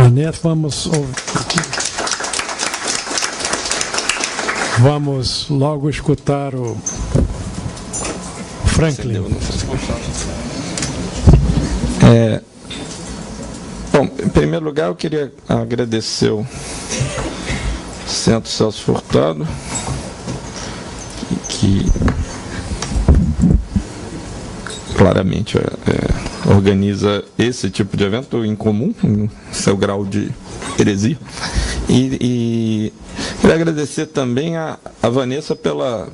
Anete, vamos logo escutar o Franklin. Bom, em primeiro lugar, eu queria agradecer o Centro Celso Furtado, que claramente organiza esse tipo de evento incomum, no seu grau de heresia. E queria agradecer também a Vanessa pela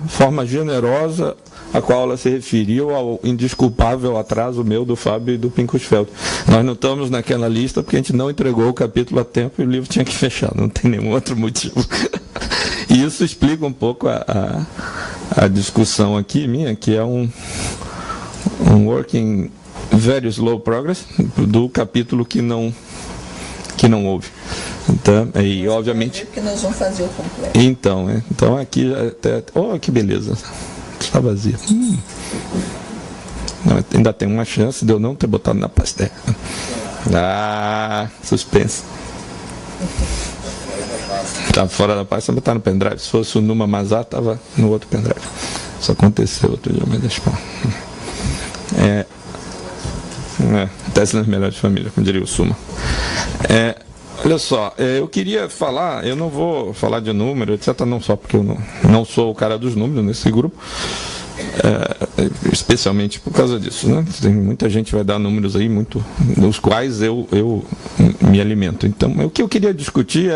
forma generosa a qual ela se referiu ao indesculpável atraso meu, do Fábio e do Pinkusfeld. Nós não estamos naquela lista porque a gente não entregou o capítulo a tempo e o livro tinha que fechar, não tem nenhum outro motivo. E isso explica um pouco a discussão aqui minha, que é um working very slow progress do capítulo que não houve. Então, e obviamente que nós vamos fazer o completo. Então aqui até, que beleza, está vazia. Não, ainda tem uma chance de eu não ter botado na pasta. Suspense. Está fora da pasta, mas está no pendrive. Se fosse o Numa Mazar, estava no outro pendrive. Isso aconteceu outro dia, mas deixa eu falar. Acontece nas melhores famílias, como diria o Suma. Olha só, eu queria falar, eu não vou falar de número, etc., não só porque eu não sou o cara dos números nesse grupo, especialmente por causa disso, né? Tem muita gente que vai dar números aí, dos quais eu me alimento. Então, o que eu queria discutir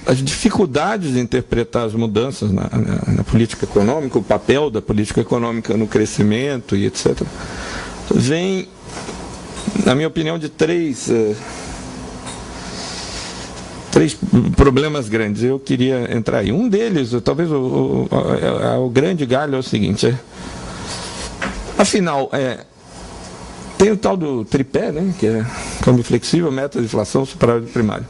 as dificuldades de interpretar as mudanças na política econômica, o papel da política econômica no crescimento e etc., vem, na minha opinião, de três problemas grandes. Eu queria entrar aí. Um deles, talvez o grande galho, é o seguinte: afinal, tem o tal do tripé, né, que é câmbio flexível, meta de inflação, superávit primário.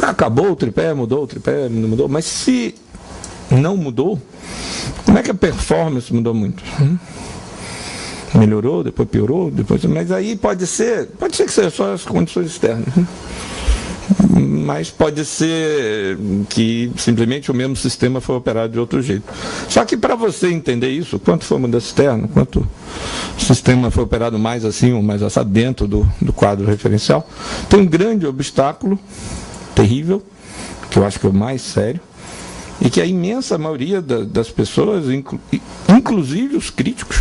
Acabou o tripé, mudou o tripé, não mudou, mas se não mudou, como é que a performance mudou muito? Melhorou, depois piorou, mas aí pode ser que seja só as condições externas, né? Mas pode ser que simplesmente o mesmo sistema foi operado de outro jeito. Só que para você entender isso, quanto foi mudança externa, quanto o sistema foi operado mais assim ou mais assado dentro do quadro referencial, tem um grande obstáculo terrível, que eu acho que é o mais sério, e que a imensa maioria das pessoas, inclusive os críticos,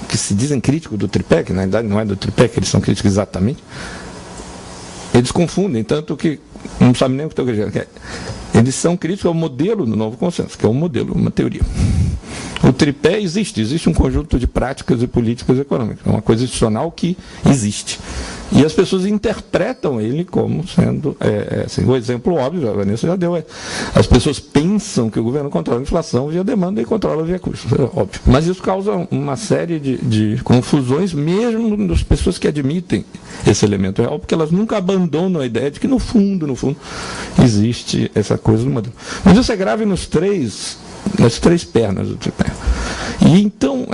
que se dizem críticos do tripé, que na verdade não é do tripé, que eles são críticos exatamente, eles confundem, tanto que não sabem nem o que estou querendo dizer. Eles são críticos ao modelo do novo consenso, que é um modelo, uma teoria. O tripé existe um conjunto de práticas e políticas econômicas, é uma coisa institucional que existe. E as pessoas interpretam ele como sendo, assim, o exemplo óbvio, a Vanessa já deu, as pessoas pensam que o governo controla a inflação via demanda e controla via custos, é óbvio. Mas isso causa uma série de confusões, mesmo das pessoas que admitem esse elemento real, porque elas nunca abandonam a ideia de que, no fundo, existe essa coisa do modelo. Mas isso é grave nas três pernas do tripé. E então,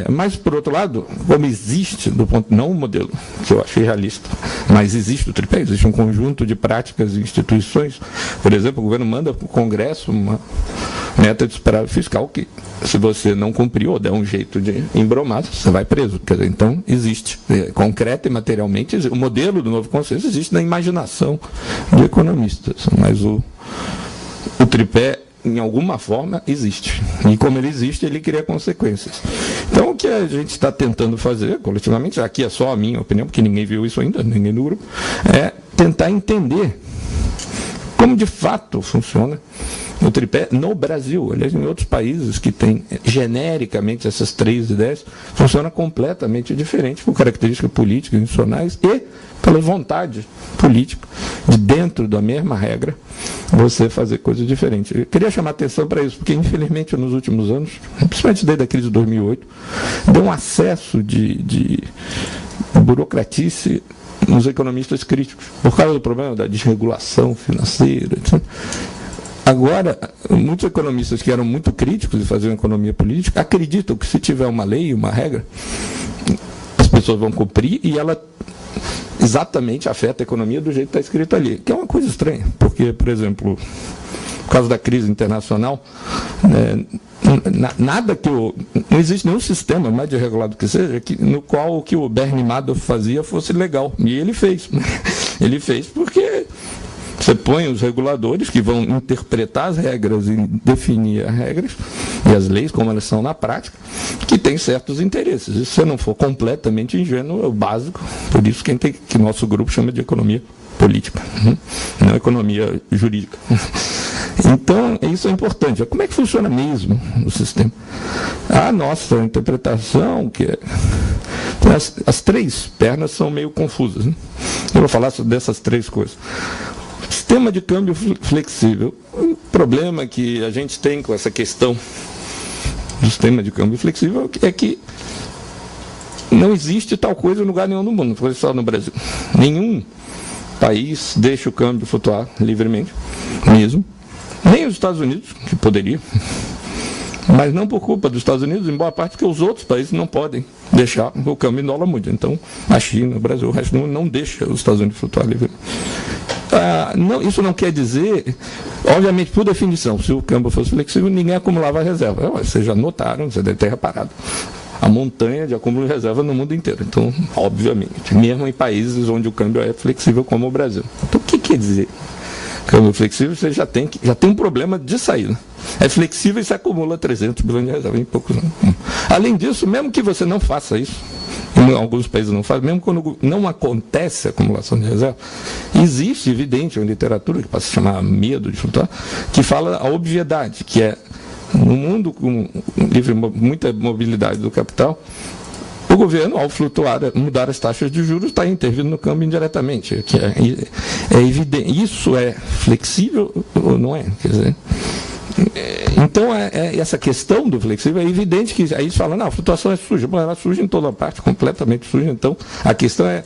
mas por outro lado, como existe, do ponto, não o modelo, que eu achei realista, mas existe o tripé, existe um conjunto de práticas e instituições. Por exemplo, o governo manda para o Congresso uma meta de superávit fiscal que, se você não cumprir ou der um jeito de embromar, você vai preso. Quer dizer, então, existe. Concreta e materialmente, o modelo do novo consenso existe na imaginação de economistas, mas o tripé, em alguma forma, existe. E como ele existe, ele cria consequências. Então, o que a gente está tentando fazer, coletivamente, aqui é só a minha opinião, porque ninguém viu isso ainda, ninguém do grupo, é tentar entender como de fato funciona o tripé no Brasil. Aliás, em outros países que têm genericamente essas três ideias, funciona completamente diferente por características políticas, institucionais e pela vontade política de, dentro da mesma regra, você fazer coisas diferentes. Eu queria chamar a atenção para isso, porque infelizmente nos últimos anos, principalmente desde a crise de 2008, deu um acesso de burocratice nos economistas críticos, por causa do problema da desregulação financeira, etc. Agora, muitos economistas que eram muito críticos de fazer uma economia política acreditam que, se tiver uma lei, uma regra, pessoas vão cumprir e ela exatamente afeta a economia do jeito que está escrito ali, que é uma coisa estranha, porque, por exemplo, por causa da crise internacional, nada que não existe nenhum sistema, mais desregulado que seja, no qual o que o Bernie Madoff fazia fosse legal, e ele fez. Ele fez porque você põe os reguladores que vão interpretar as regras e definir as regras e as leis como elas são na prática, que tem certos interesses. E se você não for completamente ingênuo, é o básico. Por isso que nosso grupo chama de economia política, não economia jurídica. Então, isso é importante. Como é que funciona mesmo o sistema? A nossa interpretação, as três pernas são meio confusas, né? Eu vou falar dessas três coisas. Sistema de câmbio flexível. O problema que a gente tem com essa questão do sistema de câmbio flexível é que não existe tal coisa em lugar nenhum do mundo, não foi só no Brasil. Nenhum país deixa o câmbio flutuar livremente, mesmo. Nem os Estados Unidos, que poderia, mas não por culpa dos Estados Unidos, em boa parte porque os outros países não podem deixar o câmbio em dólar mudo. Então, a China, o Brasil, o resto do mundo não deixa os Estados Unidos flutuar livremente. Isso não quer dizer, obviamente, por definição, se o câmbio fosse flexível, ninguém acumulava reserva. Vocês já notaram, você deve ter reparado, a montanha de acúmulo de reserva no mundo inteiro. Então, obviamente, mesmo em países onde o câmbio é flexível, como o Brasil. Então, o que quer dizer? Câmbio flexível, você já tem um problema de saída. É flexível e se acumula 300 bilhões de reserva em poucos anos. Além disso, mesmo que você não faça isso, em alguns países não fazem, mesmo quando não acontece a acumulação de reserva, existe, evidente, uma literatura que pode se chamar medo de flutuar, que fala a obviedade, que é, no mundo com muita mobilidade do capital, o governo, ao flutuar, mudar as taxas de juros, está intervindo no câmbio indiretamente. Que é evidente. Isso é flexível ou não é? Quer dizer, então, essa questão do flexível é evidente que aí eles falam, não, a flutuação é suja. Bom, ela é suja em toda parte, completamente suja. Então, a questão é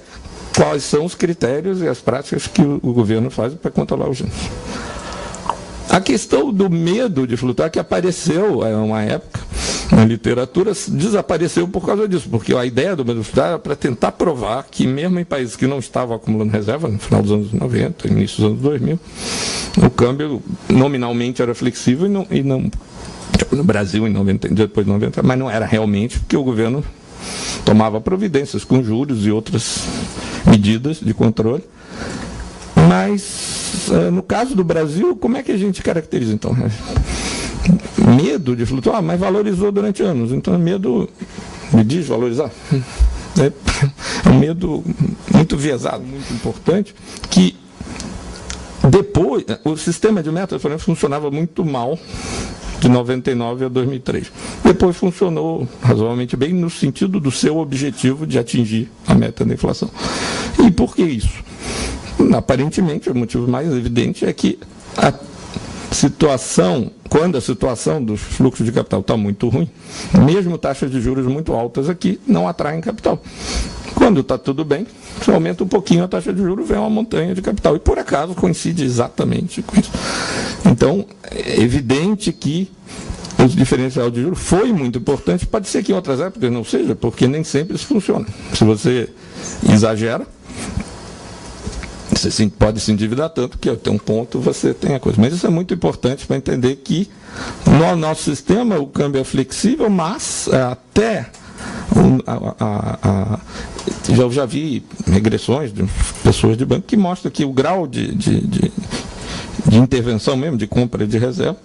quais são os critérios e as práticas que o governo faz para controlar os juros. A questão do medo de flutuar, que apareceu em uma época na literatura, desapareceu por causa disso, porque a ideia do medo de flutuar era para tentar provar que mesmo em países que não estavam acumulando reserva, no final dos anos 90, início dos anos 2000, o câmbio nominalmente era flexível e não no Brasil, depois de 90, mas não era realmente, porque o governo tomava providências com juros e outras medidas de controle. Mas, no caso do Brasil, como é que a gente caracteriza, então? Medo de flutuar, mas valorizou durante anos. Então, é medo de desvalorizar. É um medo muito viesado, muito importante, que depois, o sistema de metas, por exemplo, funcionava muito mal de 99 a 2003. Depois funcionou razoavelmente bem no sentido do seu objetivo de atingir a meta da inflação. E por que isso? Aparentemente, o motivo mais evidente é que quando a situação dos fluxos de capital está muito ruim, mesmo taxas de juros muito altas aqui não atraem capital. Quando está tudo bem, você aumenta um pouquinho a taxa de juros, vem uma montanha de capital. E por acaso coincide exatamente com isso. Então, é evidente que o diferencial de juros foi muito importante. Pode ser que em outras épocas não seja, porque nem sempre isso funciona. Se você exagera, você pode se endividar tanto que até um ponto você tem a coisa. Mas isso é muito importante para entender que no nosso sistema o câmbio é flexível, mas até eu já vi regressões de pessoas de banco que mostram que o grau de intervenção mesmo, de compra de reserva,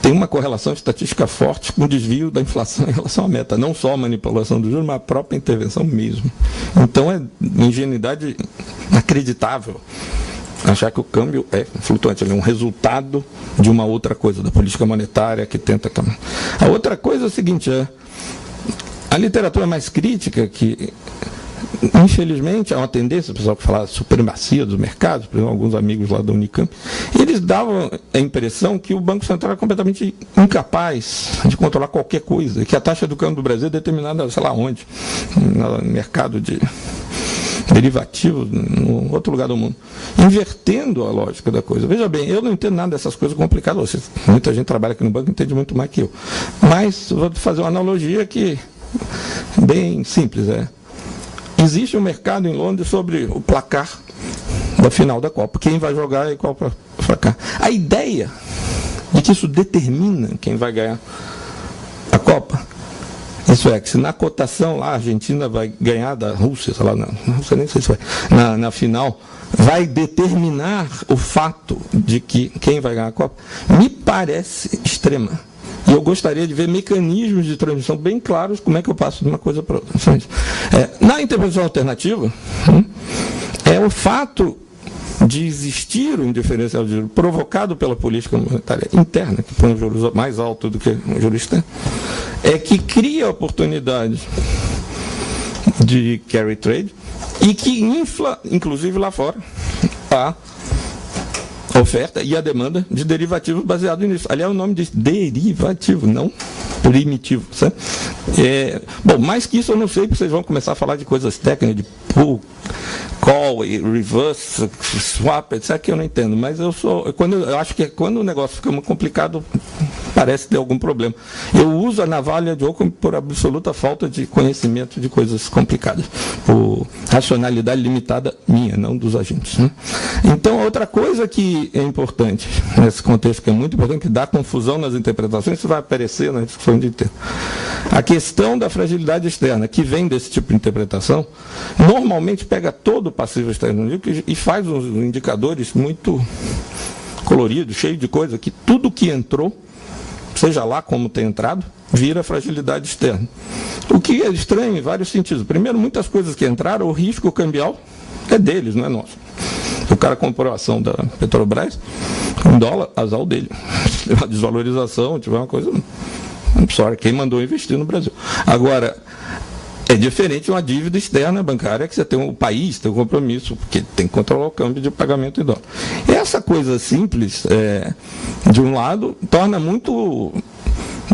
tem uma correlação estatística forte com o desvio da inflação em relação à meta. Não só a manipulação do juros, mas a própria intervenção mesmo. Então é ingenuidade inacreditável achar que o câmbio é flutuante. Ele é um resultado de uma outra coisa, da política monetária que tenta... A outra coisa é o seguinte, a literatura mais crítica, que infelizmente há uma tendência, o pessoal que fala supremacia dos mercados, por exemplo, alguns amigos lá da Unicamp, eles davam a impressão que o Banco Central é completamente incapaz de controlar qualquer coisa, que a taxa do câmbio do Brasil é determinada, sei lá onde, no mercado de derivativos, em outro lugar do mundo, invertendo a lógica da coisa. Veja bem, eu não entendo nada dessas coisas complicadas, muita gente trabalha aqui no banco e entende muito mais que eu, mas vou fazer uma analogia que bem simples. Existe um mercado em Londres sobre o placar da final da Copa. Quem vai jogar e qual placar. A ideia de que isso determina quem vai ganhar a Copa, isso é, que se na cotação lá a Argentina vai ganhar da Rússia, sei lá, não sei nem se vai, na final, vai determinar o fato de que quem vai ganhar a Copa, me parece extrema. E eu gostaria de ver mecanismos de transmissão bem claros como é que eu passo de uma coisa para outra. Na interpretação alternativa, é o fato de existir um diferencial de juros provocado pela política monetária interna, que põe um juros mais alto do que um juros externo, é que cria oportunidades de carry trade e que infla, inclusive lá fora, a oferta e a demanda de derivativos baseados nisso. Aliás, o nome diz derivativo, não primitivo. Certo? Bom, mais que isso eu não sei, porque vocês vão começar a falar de coisas técnicas, de pull, call, reverse, swap, etc., que eu não entendo. Mas eu acho que quando o negócio fica muito complicado, parece ter algum problema. Eu uso a navalha de Occam por absoluta falta de conhecimento de coisas complicadas, por racionalidade limitada minha, não dos agentes. Né? Então, outra coisa que é importante, nesse contexto que é muito importante, que dá confusão nas interpretações, isso vai aparecer na discussão de inteiro. A questão da fragilidade externa, que vem desse tipo de interpretação, normalmente pega todo o passivo externo e faz uns indicadores muito coloridos, cheios de coisa, que tudo que entrou, seja lá como tem entrado, vira fragilidade externa. O que é estranho em vários sentidos. Primeiro, muitas coisas que entraram, o risco cambial é deles, não é nosso. O cara comprou a ação da Petrobras, $1, azar dele. Se tiver uma desvalorização, tiver uma coisa... Sorry, quem mandou investir no Brasil. Agora, é diferente de uma dívida externa bancária, que você tem o país, tem um compromisso, porque tem que controlar o câmbio de pagamento em dólar. Essa coisa simples, de um lado, torna muito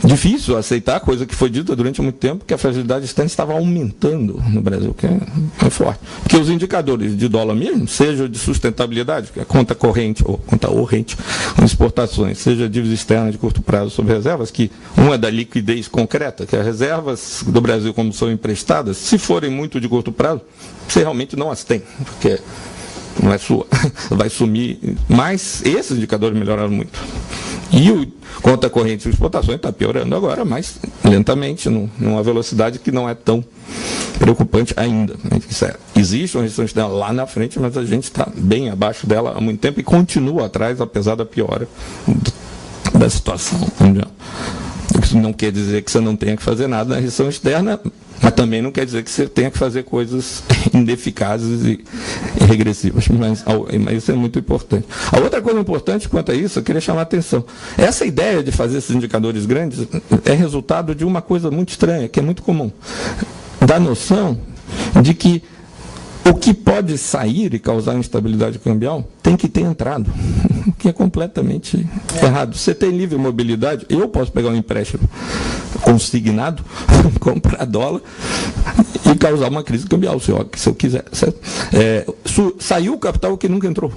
difícil aceitar, coisa que foi dita durante muito tempo, que a fragilidade externa estava aumentando no Brasil, que é forte. Porque os indicadores de dólar mesmo, seja de sustentabilidade, que é a conta corrente ou conta corrente com exportações, seja a dívida externa de curto prazo sobre reservas, que uma é da liquidez concreta, que as reservas do Brasil, como são emprestadas, se forem muito de curto prazo, você realmente não as tem, porque não é sua, vai sumir. Mas esses indicadores melhoraram muito. E o conta corrente de exportações está piorando agora, mas lentamente, numa velocidade que não é tão preocupante ainda. Existe uma restrição externa lá na frente, mas a gente está bem abaixo dela há muito tempo e continua atrás, apesar da piora da situação mundial. Isso não quer dizer que você não tenha que fazer nada na restrição externa, mas também não quer dizer que você tenha que fazer coisas ineficazes e regressivas. Mas isso é muito importante. A outra coisa importante quanto a isso, eu queria chamar a atenção. Essa ideia de fazer esses indicadores grandes é resultado de uma coisa muito estranha, que é muito comum. Da noção de que o que pode sair e causar instabilidade cambial tem que ter entrado, o que é completamente errado. Você tem livre mobilidade, eu posso pegar um empréstimo consignado, comprar dólar e causar uma crise cambial, se eu quiser. Certo? Saiu o capital que nunca entrou.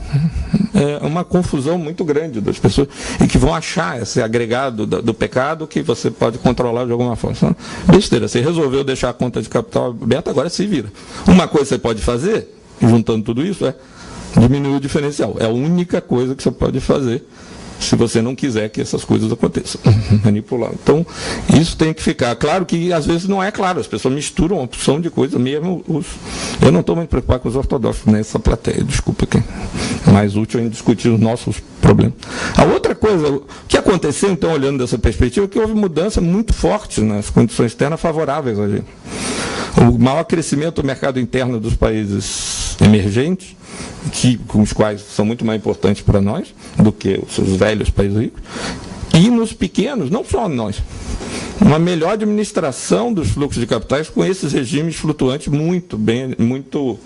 É uma confusão muito grande das pessoas e que vão achar esse agregado do pecado que você pode controlar de alguma forma. Então, besteira, você resolveu deixar a conta de capital aberta, agora se vira. Uma coisa que você pode fazer, juntando tudo isso, é diminuir o diferencial. É a única coisa que você pode fazer se você não quiser que essas coisas aconteçam. Manipular. Então, isso tem que ficar. Claro que, às vezes, não é claro. As pessoas misturam uma opção de coisa, mesmo eu não estou muito preocupado com os ortodoxos nessa plateia. Desculpa, que é mais útil em discutir os nossos problemas. A outra coisa, o que aconteceu, então, olhando dessa perspectiva, é que houve mudança muito forte nas condições externas favoráveis a gente. O maior crescimento do mercado interno dos países emergentes, com os quais são muito mais importantes para nós do que os velhos países ricos, e nos pequenos, não só nós, uma melhor administração dos fluxos de capitais com esses regimes flutuantes muito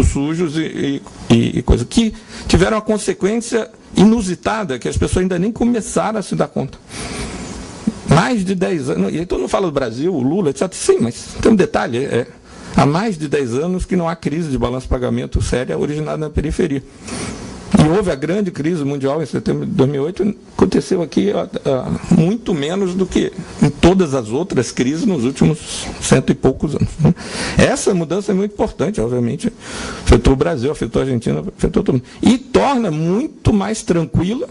sujos e coisa, que tiveram uma consequência inusitada, que as pessoas ainda nem começaram a se dar conta. Mais de 10 anos, e todo mundo fala do Brasil, o Lula, etc. Sim, mas tem um detalhe, há mais de 10 anos que não há crise de balanço de pagamento séria originada na periferia. E houve a grande crise mundial em setembro de 2008, aconteceu aqui muito menos do que em todas as outras crises nos últimos 100 e poucos anos. Essa mudança é muito importante, obviamente, afetou o Brasil, afetou a Argentina, afetou todo mundo. E torna muito mais tranquila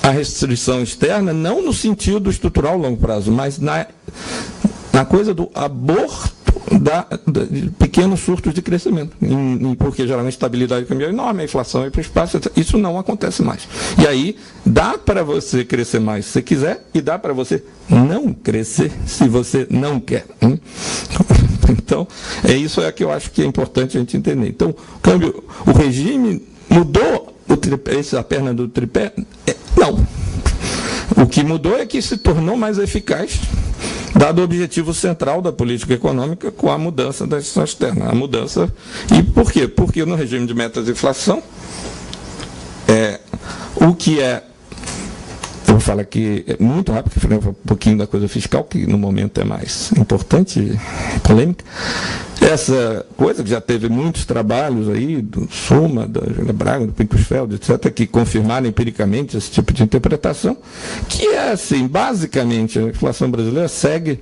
a restrição externa, não no sentido estrutural a longo prazo, mas na coisa do aborto de pequenos surtos de crescimento, porque geralmente a estabilidade cambial é enorme, a inflação é para o espaço, isso não acontece mais. E aí dá para você crescer mais se você quiser e dá para você não crescer se você não quer. Então, isso é que eu acho que é importante a gente entender. Então, o regime mudou a perna do tripé? Não. O que mudou é que se tornou mais eficaz, dado o objetivo central da política econômica com a mudança da decisão externa. A mudança. E por quê? Porque no regime de metas de inflação, o que é. Eu vou falar aqui muito rápido, porque eu falei um pouquinho da coisa fiscal, que no momento é mais importante, polêmica. Essa coisa que já teve muitos trabalhos aí, do Suma, da Júlia Braga, do Pinkusfeld, etc., que confirmaram empiricamente esse tipo de interpretação, que é assim, basicamente, a inflação brasileira segue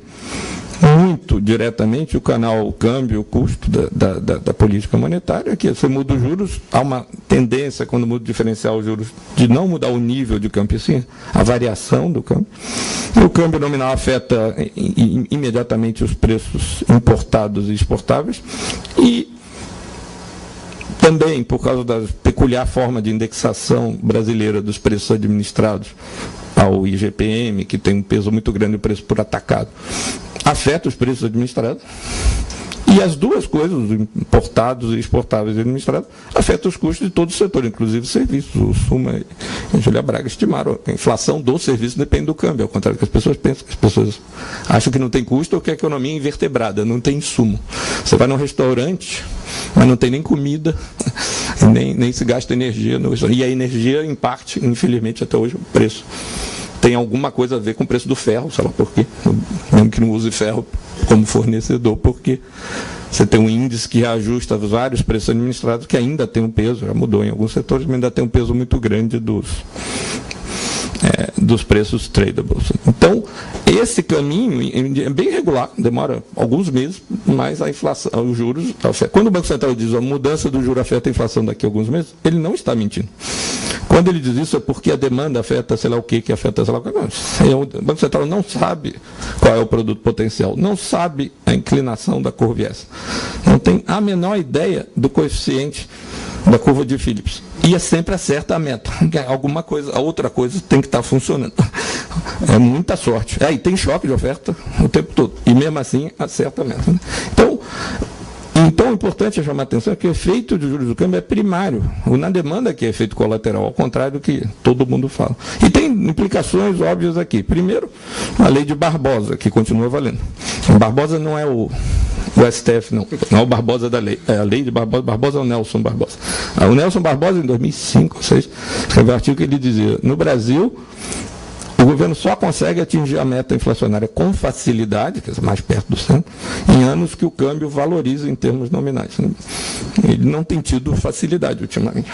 muito diretamente o canal câmbio, o custo da política monetária, que você muda os juros, há uma tendência, quando muda o diferencial os juros, de não mudar o nível de câmbio, sim, a variação do câmbio. E o câmbio nominal afeta imediatamente os preços importados e exportáveis, e também, por causa da peculiar forma de indexação brasileira dos preços administrados ao IGPM, que tem um peso muito grande, o preço por atacado, afeta os preços administrados. E as duas coisas, os importados e exportáveis e administrados, afetam os custos de todo o setor, inclusive serviços. O Suma e a Júlia Braga estimaram que a inflação do serviço depende do câmbio, ao contrário do que as pessoas pensam, que as pessoas acham que não tem custo ou que a economia é invertebrada, não tem insumo. Você vai num restaurante, mas não tem nem comida, nem se gasta energia. E a energia, em parte, infelizmente, até hoje, o preço tem alguma coisa a ver com o preço do ferro, sei lá por quê. Mesmo que não use ferro como fornecedor, porque você tem um índice que reajusta vários preços administrados, que ainda tem um peso, já mudou em alguns setores, mas ainda tem um peso muito grande dos preços tradables. Então, esse caminho é bem regular, demora alguns meses, mas a inflação, os juros, quando o Banco Central diz a mudança do juro afeta a inflação daqui a alguns meses, ele não está mentindo. Quando ele diz isso é porque a demanda afeta sei lá o que afeta sei lá o que. Não, o Banco Central não sabe qual é o produto potencial, não sabe a inclinação da curva S, não tem a menor ideia do coeficiente da curva de Phillips. E sempre acerta a meta. Alguma coisa, a outra coisa tem que estar funcionando. É muita sorte. Aí tem choque de oferta o tempo todo. E mesmo assim acerta a meta. Então, o importante é chamar a atenção que o efeito de juros do câmbio é primário. Na demanda que é efeito colateral, ao contrário do que todo mundo fala. E tem implicações óbvias aqui. Primeiro, a lei de Barbosa, que continua valendo. Barbosa não é o STF, não é o Barbosa da lei. É a lei de Barbosa. Barbosa é o Nelson Barbosa. O Nelson Barbosa, em 2005, 2006, escreveu um artigo que ele dizia: no Brasil, o governo só consegue atingir a meta inflacionária com facilidade, quer dizer, mais perto do centro, em anos que o câmbio valoriza em termos nominais. Ele não tem tido facilidade ultimamente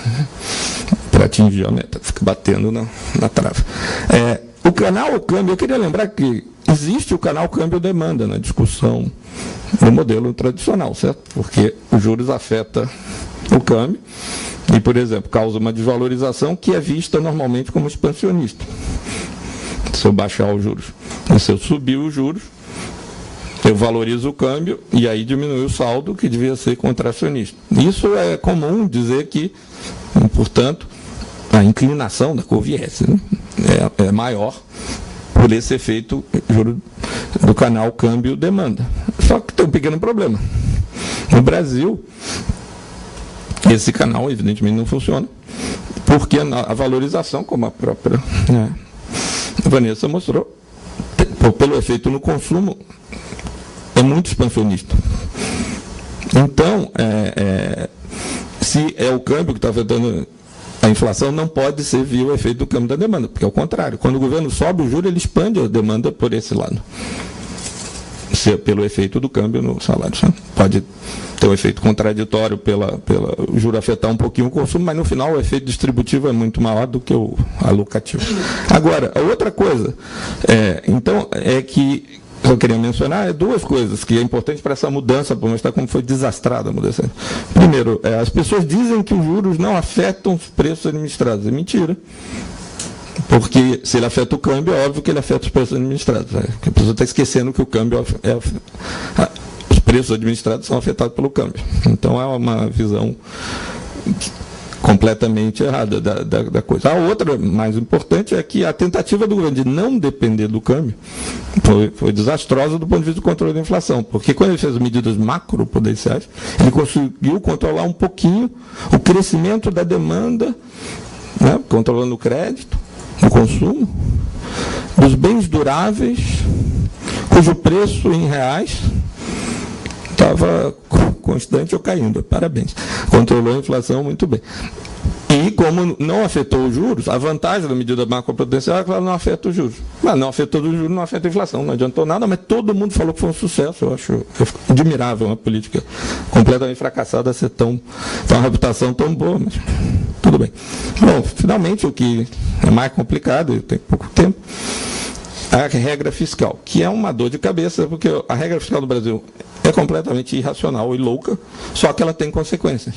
para atingir a meta, fica batendo na trave. O canal câmbio, eu queria lembrar que existe o canal câmbio-demanda na discussão no modelo tradicional, certo? Porque os juros afetam o câmbio e, por exemplo, causa uma desvalorização que é vista normalmente como expansionista. Se eu baixar os juros, se eu subir os juros, eu valorizo o câmbio e aí diminui o saldo, que devia ser contracionista. Isso é comum dizer que, portanto, a inclinação da curva S, né, é maior por esse efeito juro do canal câmbio-demanda. Só que tem um pequeno problema. No Brasil, esse canal evidentemente não funciona, porque a valorização, como a própria Vanessa mostrou, pelo efeito no consumo, é muito expansionista. Então, se é o câmbio que está afetando a inflação, não pode ser via o efeito do câmbio da demanda, porque é o contrário. Quando o governo sobe o juro, ele expande a demanda por esse lado. pelo efeito do câmbio no salário. Pode ter um efeito contraditório pela o juro afetar um pouquinho o consumo, mas no final o efeito distributivo é muito maior do que o alocativo. Agora, a outra coisa, então, é que eu queria mencionar duas coisas que é importante para essa mudança, para mostrar como foi desastrada a mudança. Primeiro, as pessoas dizem que os juros não afetam os preços administrados. É mentira. Porque se ele afeta o câmbio, é óbvio que ele afeta os preços administrados. A pessoa está esquecendo que o câmbio os preços administrados são afetados pelo câmbio. Então é uma visão completamente errada da coisa. A outra, mais importante, é que a tentativa do governo de não depender do câmbio foi desastrosa do ponto de vista do controle da inflação, porque quando ele fez medidas macroprudenciais, ele conseguiu controlar um pouquinho o crescimento da demanda, né, controlando o crédito, o consumo, dos bens duráveis, cujo preço em reais estava constante ou caindo. Parabéns. Controlou a inflação muito bem. E como não afetou os juros, a vantagem da medida macroprudencial é que ela não afeta os juros. Mas não afetou os juros, não afeta a inflação, não adiantou nada, mas todo mundo falou que foi um sucesso. Eu acho admirável uma política completamente fracassada ser ter uma reputação tão boa, mas tudo bem. Bom, finalmente, o que é mais complicado, eu tenho pouco tempo, a regra fiscal, que é uma dor de cabeça, porque a regra fiscal do Brasil é completamente irracional e louca, só que ela tem consequências.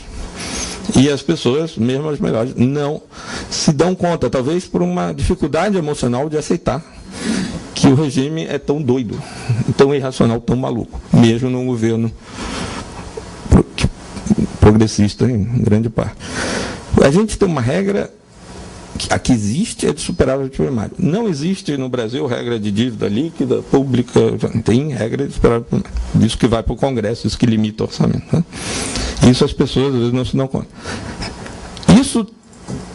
E as pessoas, mesmo as melhores, não se dão conta, talvez por uma dificuldade emocional de aceitar que o regime é tão doido, tão irracional, tão maluco, mesmo num governo progressista em grande parte. A gente tem uma regra. A que existe é de superávit primário. Não existe no Brasil regra de dívida líquida, pública, tem regra de superávit primário. Isso que vai para o Congresso, isso que limita o orçamento. Né? Isso as pessoas às vezes não se dão conta. Isso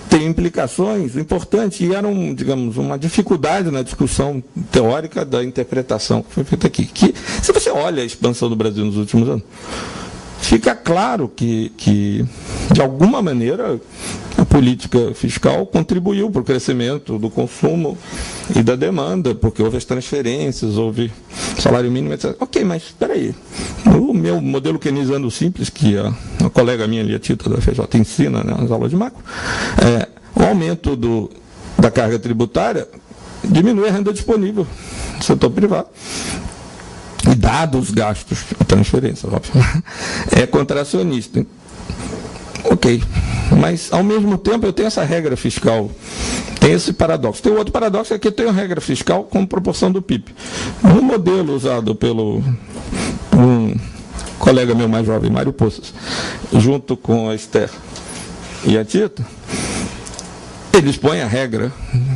tem implicações importantes e era, digamos, uma dificuldade na discussão teórica da interpretação que foi feita aqui. Que, se você olha a expansão do Brasil nos últimos anos, fica claro que de alguma maneira, a política fiscal contribuiu para o crescimento do consumo e da demanda, porque houve as transferências, houve salário mínimo, etc. Ok, mas espera aí. O meu modelo keynesiano simples, que a colega minha ali, a Tita da FJ, ensina, né, nas aulas de macro, o aumento da carga tributária diminui a renda disponível do setor privado. E dados os gastos, a transferência, óbvio, é contracionista. Ok, mas ao mesmo tempo eu tenho essa regra fiscal, tem esse paradoxo. Tem outro paradoxo, é que eu tenho a regra fiscal como proporção do PIB. No modelo usado pelo um colega meu mais jovem, Mário Poças, junto com a Esther e a Tita, eles põem a regra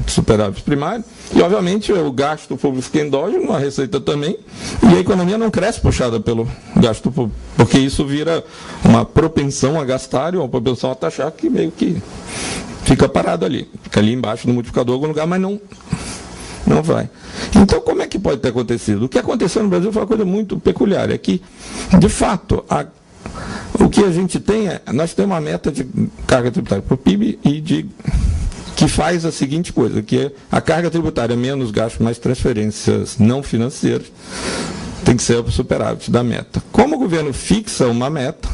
de superávit primário e, obviamente, o gasto público fica endógeno, a receita também, e a economia não cresce puxada pelo gasto público, porque isso vira uma propensão a gastar e uma propensão a taxar que meio que fica parado ali. Fica ali embaixo no multiplicador em algum lugar, mas não vai. Então, como é que pode ter acontecido? O que aconteceu no Brasil foi uma coisa muito peculiar, é que, de fato, o que a gente tem nós temos uma meta de carga tributária para o PIB e que faz a seguinte coisa, que é a carga tributária menos gastos mais transferências não financeiras tem que ser o superávit da meta. Como o governo fixa uma meta,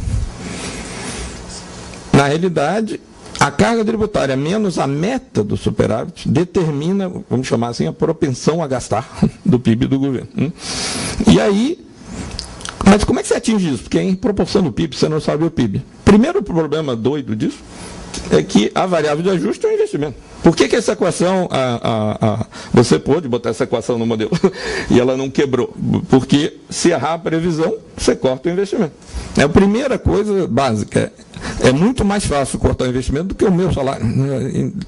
na realidade, a carga tributária menos a meta do superávit determina, vamos chamar assim, a propensão a gastar do PIB do governo. E aí, mas como é que você atinge isso? Porque em proporção do PIB, você não sabe o PIB. Primeiro problema doido disso é que a variável de ajuste é o investimento. Por que essa equação, você pôde botar essa equação no modelo e ela não quebrou? Porque se errar a previsão, você corta o investimento. É a primeira coisa básica. É muito mais fácil cortar o investimento do que o meu salário.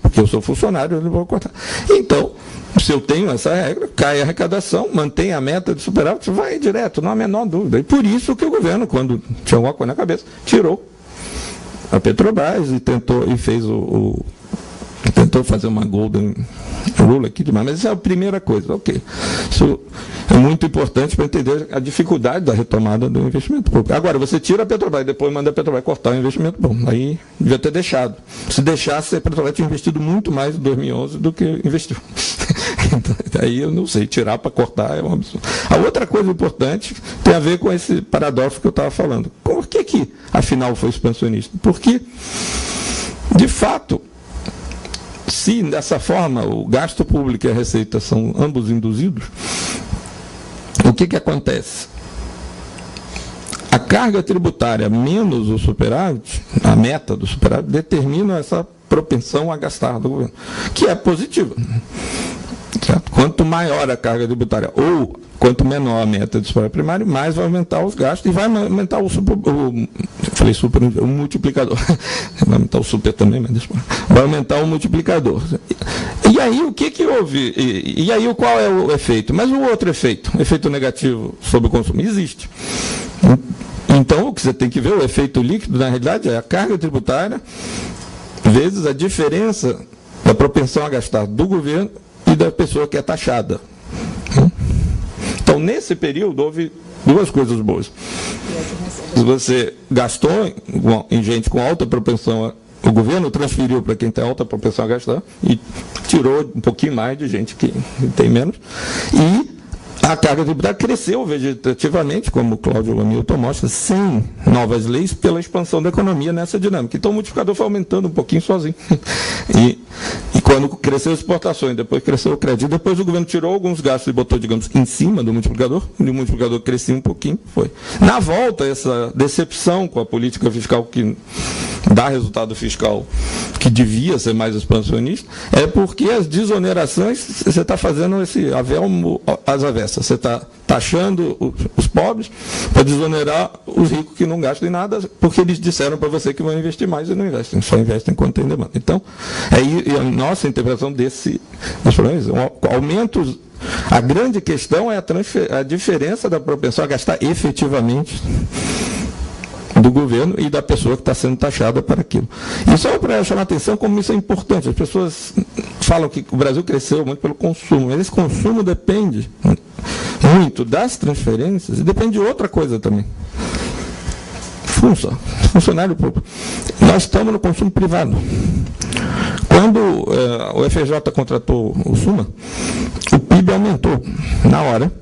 Porque eu sou funcionário, eu não vou cortar. Então, se eu tenho essa regra, cai a arrecadação, mantém a meta de superávit, vai direto, não há a menor dúvida. E por isso que o governo, quando tinha alguma coisa na cabeça, tirou a Petrobras e tentou e fez tentou fazer uma golden rule aqui demais, mas essa é a primeira coisa, ok. Isso é muito importante para entender a dificuldade da retomada do investimento público. Agora, você tira a Petrobras e depois manda a Petrobras cortar o investimento, bom, aí devia ter deixado. Se deixasse, a Petrobras tinha investido muito mais em 2011 do que investiu. Então, aí eu não sei, tirar para cortar é um absurdo. A outra coisa importante tem a ver com esse paradoxo que eu estava falando. Por que, afinal, foi expansionista? Porque, de fato, se dessa forma o gasto público e a receita são ambos induzidos, o que acontece? A carga tributária menos o superávit, a meta do superávit, determina essa propensão a gastar do governo, que é positiva. Certo? Quanto maior a carga tributária ou quanto menor a meta do superávit primário, mais vai aumentar os gastos e vai aumentar o multiplicador. Vai aumentar o super também, mas vai aumentar o multiplicador. E aí o que houve? E aí qual é o efeito? Mas o outro efeito, o efeito negativo sobre o consumo, existe. Então o que você tem que ver, o efeito líquido, na realidade, é a carga tributária vezes a diferença da propensão a gastar do governo e da pessoa que é taxada. Então, nesse período, houve duas coisas boas. Se você gastou em gente com alta propensão, o governo transferiu para quem tem alta propensão a gastar e tirou um pouquinho mais de gente que tem menos. E a carga tributária cresceu vegetativamente, como o Cláudio Hamilton mostra, sem novas leis, pela expansão da economia nessa dinâmica. Então o multiplicador foi aumentando um pouquinho sozinho. E quando cresceu as exportações, depois cresceu o crédito, depois o governo tirou alguns gastos e botou, digamos, em cima do multiplicador, e o multiplicador crescia um pouquinho, foi. Na volta, essa decepção com a política fiscal que dá resultado fiscal que devia ser mais expansionista, é porque as desonerações, você está fazendo esse avelmo às avessas. Você está taxando os pobres para desonerar os ricos que não gastam em nada, porque eles disseram para você que vão investir mais e não investem, só investem quando tem demanda. Então, aí a nossa interpretação desse problema é aumento. A grande questão é a diferença da propensão a gastar efetivamente do governo e da pessoa que está sendo taxada para aquilo. E só para chamar a atenção como isso é importante. As pessoas falam que o Brasil cresceu muito pelo consumo, mas esse consumo depende muito das transferências e depende de outra coisa também. Funcionário público. Nós estamos no consumo privado. Quando o FJ contratou o SUMA, o PIB aumentou na hora,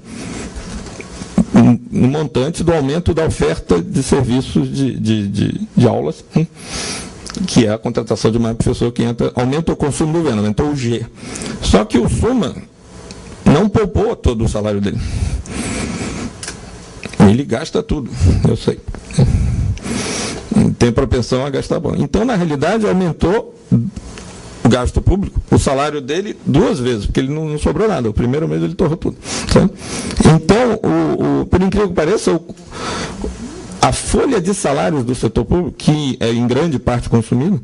no montante do aumento da oferta de serviços de aulas, que é a contratação de mais professor que entra, aumenta o consumo do governo, aumentou o G. Só que o SUMA não poupou todo o salário dele. Ele gasta tudo, eu sei. Tem propensão a gastar bom. Então, na realidade, aumentou o gasto público, o salário dele 2 vezes, porque ele não sobrou nada. O primeiro mês ele torrou tudo. Sabe? Então, por incrível que pareça, a folha de salários do setor público, que é em grande parte consumido,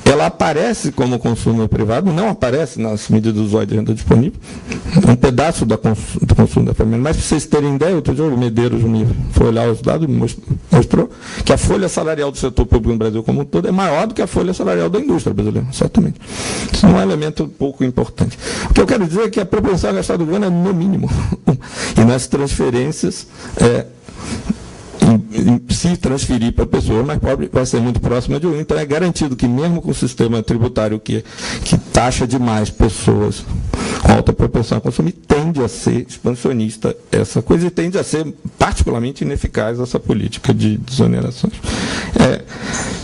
ela aparece como consumo privado, não aparece nas medidas usuais de renda disponível, um pedaço do consumo da família. Mas, para vocês terem ideia, outro dia o Medeiros foi olhar os dados e mostrou que a folha salarial do setor público no Brasil como um todo é maior do que a folha salarial da indústria brasileira, certamente. Isso é um elemento pouco importante. O que eu quero dizer é que a propensão a gastar do governo é no mínimo. E nas transferências, se transferir para a pessoa mais pobre, vai ser muito próxima de 1. Então, é garantido que, mesmo com o sistema tributário que taxa demais pessoas com alta propensão a consumir, tende a ser expansionista essa coisa e tende a ser particularmente ineficaz essa política de desonerações.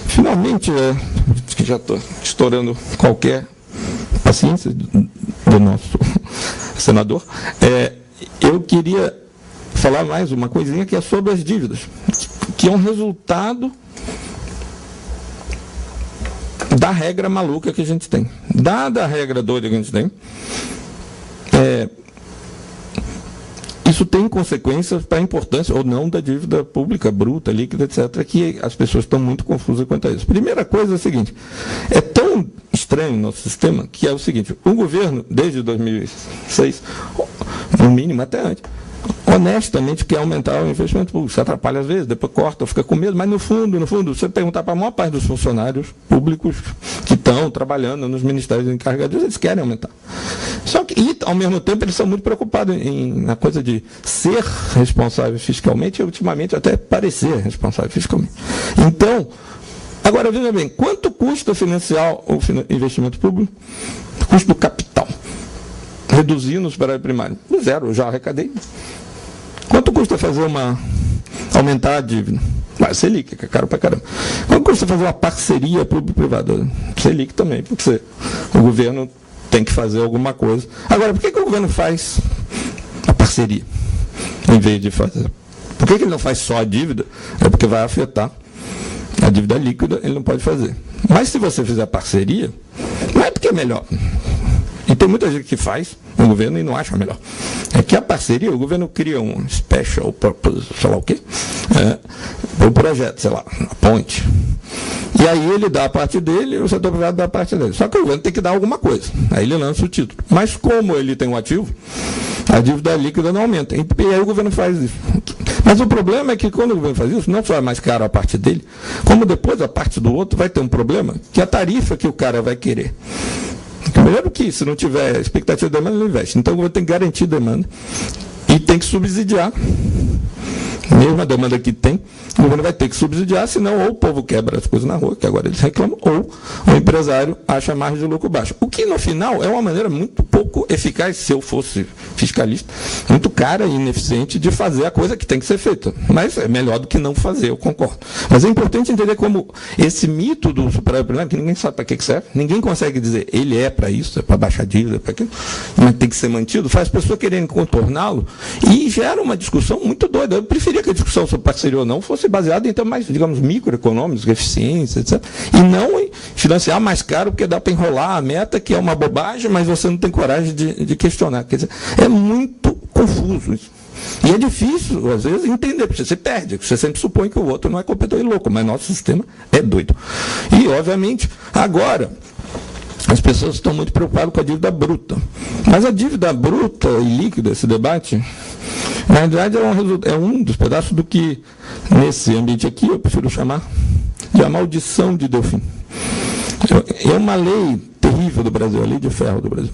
Finalmente, que já estou estourando qualquer paciência do nosso senador, eu queria falar mais uma coisinha que é sobre as dívidas, que é um resultado da regra maluca que a gente tem. Dada a regra doida que a gente tem, isso tem consequências para a importância ou não da dívida pública, bruta, líquida, etc., que as pessoas estão muito confusas quanto a isso. Primeira coisa é a seguinte, é tão estranho o nosso sistema que é o seguinte, o governo, desde 2006, no mínimo até antes, honestamente quer aumentar o investimento público. Isso atrapalha às vezes, depois corta, fica com medo, mas no fundo, você perguntar para a maior parte dos funcionários públicos que estão trabalhando nos ministérios encarregados, eles querem aumentar. Só que, e, ao mesmo tempo, eles são muito preocupados na coisa de ser responsável fiscalmente e, ultimamente, até parecer responsável fiscalmente. Então, agora, veja bem, quanto custa financiar o investimento público? Custo do capital. Reduzindo o superávit primário. Zero, eu já arrecadei. Quanto custa fazer aumentar a dívida? Selic, que é caro pra caramba. Quanto custa fazer uma parceria público-privada? Selic também, porque o governo tem que fazer alguma coisa. Agora, por que o governo faz a parceria, em vez de fazer? Por que ele não faz só a dívida? É porque vai afetar a dívida líquida, ele não pode fazer. Mas se você fizer a parceria, não é porque é melhor. E tem muita gente que faz no governo e não acha melhor. É que a parceria, o governo cria um special purpose, sei lá o quê, o projeto, sei lá, a ponte. E aí ele dá a parte dele e o setor privado dá a parte dele. Só que o governo tem que dar alguma coisa. Aí ele lança o título. Mas como ele tem um ativo, a dívida líquida não aumenta. E aí o governo faz isso. Mas o problema é que quando o governo faz isso, não só é mais caro a parte dele, como depois a parte do outro vai ter um problema, que a tarifa que o cara vai querer. Primeiro que, se não tiver expectativa de demanda, ele não investe. Então, o governo tem que garantir demanda e tem que subsidiar. Mesmo a demanda que tem, o governo vai ter que subsidiar, senão ou o povo quebra as coisas na rua, que agora eles reclamam, ou o empresário acha a margem de lucro baixa. O que, no final, é uma maneira muito pouco eficaz, se eu fosse fiscalista, muito cara e ineficiente de fazer a coisa que tem que ser feita. Mas é melhor do que não fazer, eu concordo. Mas é importante entender como esse mito do superávit primário, que ninguém sabe para que serve, ninguém consegue dizer, ele é para isso, é para baixar dívida, é para aquilo, mas tem que ser mantido, faz as pessoas quererem contorná-lo e gera uma discussão muito doida. Eu preferia que a discussão sobre parceria ou não fosse baseada em termos mais, digamos, microeconômicos, eficiência, etc. E não em financiar mais caro, porque dá para enrolar a meta, que é uma bobagem, mas você não tem coragem de questionar. Quer dizer, é muito confuso isso. E é difícil, às vezes, entender, porque você perde, você sempre supõe que o outro não é competente e louco, mas nosso sistema é doido. E, obviamente, agora, as pessoas estão muito preocupadas com a dívida bruta. Mas a dívida bruta e líquida, esse debate, na verdade é um dos pedaços do que, nesse ambiente aqui, eu prefiro chamar de a maldição de Delfim. É uma lei terrível do Brasil, a lei de ferro do Brasil.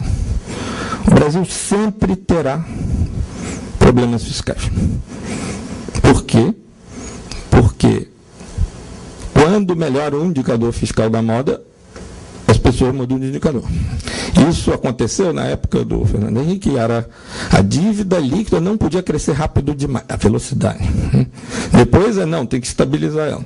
O Brasil sempre terá problemas fiscais. Por quê? Porque quando melhora um indicador fiscal da moda, as pessoas mudam de indicador. Isso aconteceu na época do Fernando Henrique, a dívida líquida não podia crescer rápido demais, a velocidade. Depois não, tem que estabilizar ela.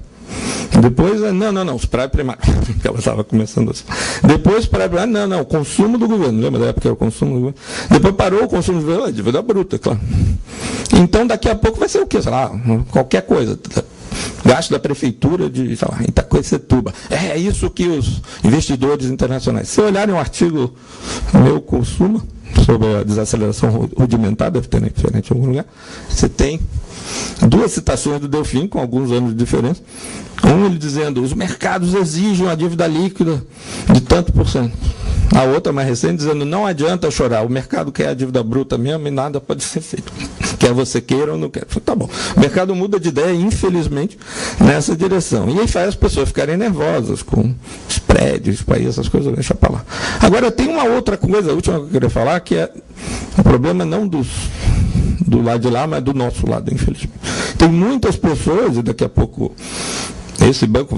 Depois não, os superávit primários, que ela estava começando assim. Depois, superávit primário, não, consumo do governo, lembra da época que era o consumo do governo? Depois parou o consumo do governo, a dívida bruta, claro. Então, daqui a pouco vai ser o quê? Sei lá, qualquer coisa. Gasto da prefeitura de, sei lá, Itacoacetuba. É isso que os investidores internacionais. Se olharem um artigo meu Consuma, sobre a desaceleração rudimentar, deve ter na internet em algum lugar, você tem duas citações do Delfim, com alguns anos de diferença. Ele dizendo, os mercados exigem a dívida líquida de tanto por cento. A outra, mais recente, dizendo, não adianta chorar, o mercado quer a dívida bruta mesmo e nada pode ser feito. Quer você queira ou não quer. Tá bom. O mercado muda de ideia, infelizmente, nessa direção. E aí faz as pessoas ficarem nervosas com spreads, essas coisas, deixa para lá. Agora, tem uma outra coisa, a última que eu queria falar, que é o problema não do lado de lá, mas do nosso lado, infelizmente. Tem muitas pessoas, e daqui a pouco esse banco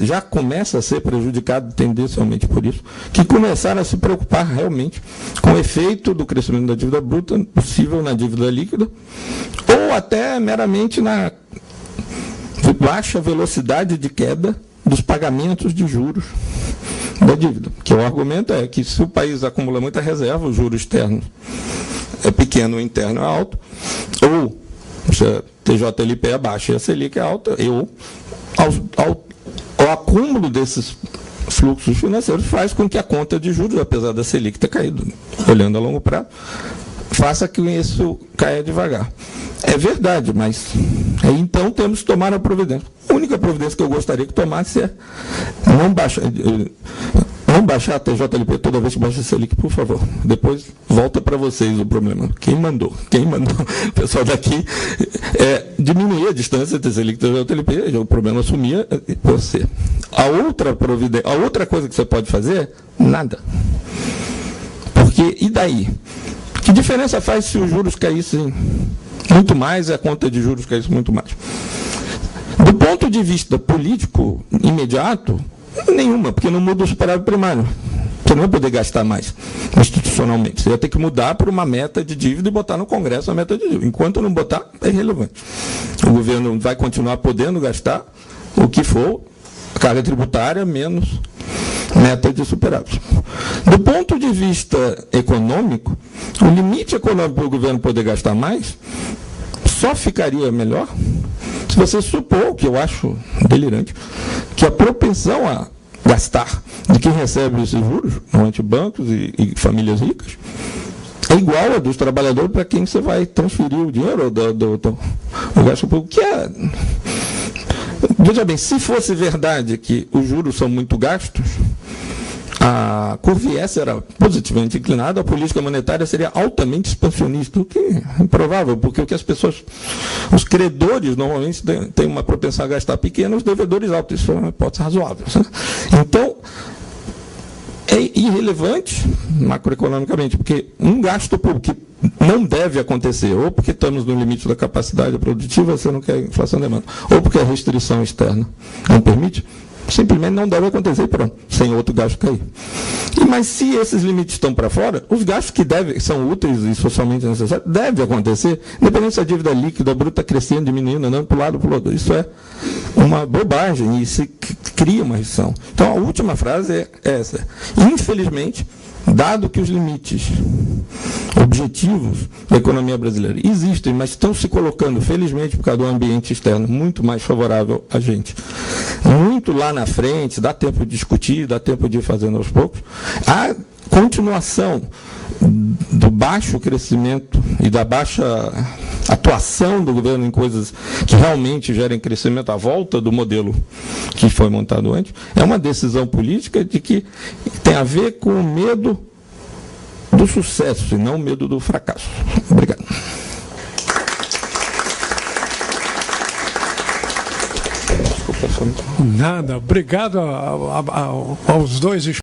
já começa a ser prejudicado tendencialmente por isso, que começaram a se preocupar realmente com o efeito do crescimento da dívida bruta possível na dívida líquida, ou até meramente na baixa velocidade de queda dos pagamentos de juros da dívida. Que o argumento é que se o país acumula muita reserva, o juro externo é pequeno, o interno é alto, ou se a TJLP é baixa e a Selic é alta, ao acúmulo desses fluxos financeiros faz com que a conta de juros, apesar da Selic ter caído, olhando a longo prazo, faça que isso caia devagar. É verdade, mas então temos que tomar a providência. A única providência que eu gostaria que tomasse é não baixar a TJLP toda vez que baixa a Selic, por favor. Depois volta para vocês o problema. Quem mandou? O pessoal daqui diminuir a distância entre Selic e TJLP, o problema assumia você. A outra coisa que você pode fazer, nada. Porque, e daí? Que diferença faz se os juros caíssem muito mais e a conta de juros caísse muito mais? Do ponto de vista político imediato, nenhuma, porque não muda o superávit primário. Você não vai poder gastar mais institucionalmente. Você vai ter que mudar para uma meta de dívida e botar no Congresso a meta de dívida. Enquanto não botar, é irrelevante. O governo vai continuar podendo gastar o que for carga tributária menos meta de superávit. Do ponto de vista econômico, o limite econômico para o governo poder gastar mais só ficaria melhor se você supor, que eu acho delirante, que a propensão a gastar de quem recebe esses juros, normalmente bancos e famílias ricas, é igual a dos trabalhadores para quem você vai transferir o dinheiro do gasto público, que é... Veja bem, se fosse verdade que os juros são muito gastos, a curva IS era positivamente inclinada, a política monetária seria altamente expansionista, o que é improvável, porque o que as pessoas, os credores normalmente têm uma propensão a gastar pequeno, os devedores altos, isso é uma hipótese razoável. Né? Então, é irrelevante macroeconomicamente, porque um gasto público que não deve acontecer, ou porque estamos no limite da capacidade produtiva, você não quer inflação de demanda, ou porque a restrição externa não permite, simplesmente não deve acontecer, pronto, sem outro gasto cair. Mas se esses limites estão para fora, os gastos que são úteis e socialmente necessários, devem acontecer, independente se a dívida líquida bruta está crescendo, diminuindo, andando para o lado ou para o outro. Isso é uma bobagem e se cria uma restrição. Então, a última frase é essa. Infelizmente, dado que os limites objetivos da economia brasileira existem, mas estão se colocando, felizmente, por causa do ambiente externo muito mais favorável a gente, muito lá na frente, dá tempo de discutir, dá tempo de ir fazendo aos poucos, a continuação do baixo crescimento e da baixa atuação do governo em coisas que realmente gerem crescimento à volta do modelo que foi montado antes, é uma decisão política de que tem a ver com o medo do sucesso e não o medo do fracasso. Obrigado. Nada, obrigado aos dois